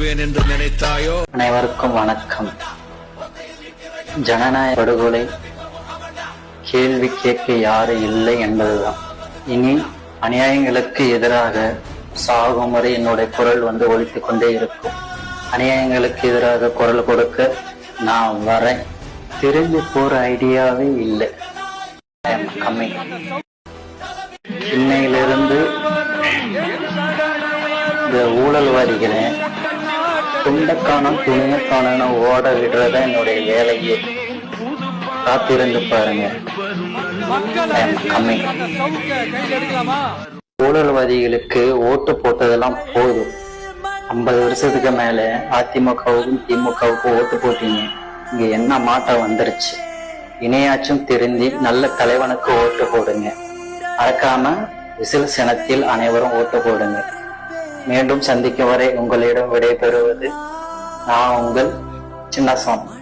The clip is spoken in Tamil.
விடுவேன் என்று நினைத்தாயோ? அனைவருக்கும் வணக்கம். ஜனநாயக படுகொலை கேள்வி கேட்க யாரும் இல்லை என்பதுதான். இனி அநியாயங்களுக்கு எதிராக சாகும் வரை என்னுடைய குரல் ஒலித்துக் கொண்டே இருக்கும். அநியாயங்களுக்கு எதிராக குரல் கொடுக்க நான் வரேன். திரும்பி போற ஐடியாவே இல்லை. இன்னையிலிருந்து இந்த ஊழல்வாதிகளை துண்டக்கானம் துணியக்கான ஓட விடுறத என்னுடைய வேலையே. காத்திருந்து பாருங்க. ஊழல்வாதிகளுக்கு ஓட்டு போட்டதெல்லாம் போதும். 50 வருஷத்துக்கு மேல அதிமுகவுக்கும் திமுகவுக்கும் ஓட்டு போட்டீங்க. இங்க என்ன மாற்றம் வந்துருச்சு? இணையாச்சும் திருந்தி நல்ல தலைவனுக்கு ஓட்டு போடுங்க. மறக்காம விசில் சினத்தில் அனைவரும் ஓட்டு போடுங்க. மீண்டும் சந்திக்கும் வரை உங்களிடம் விடைபெறுவது நான் உங்கள் சின்னசாமி.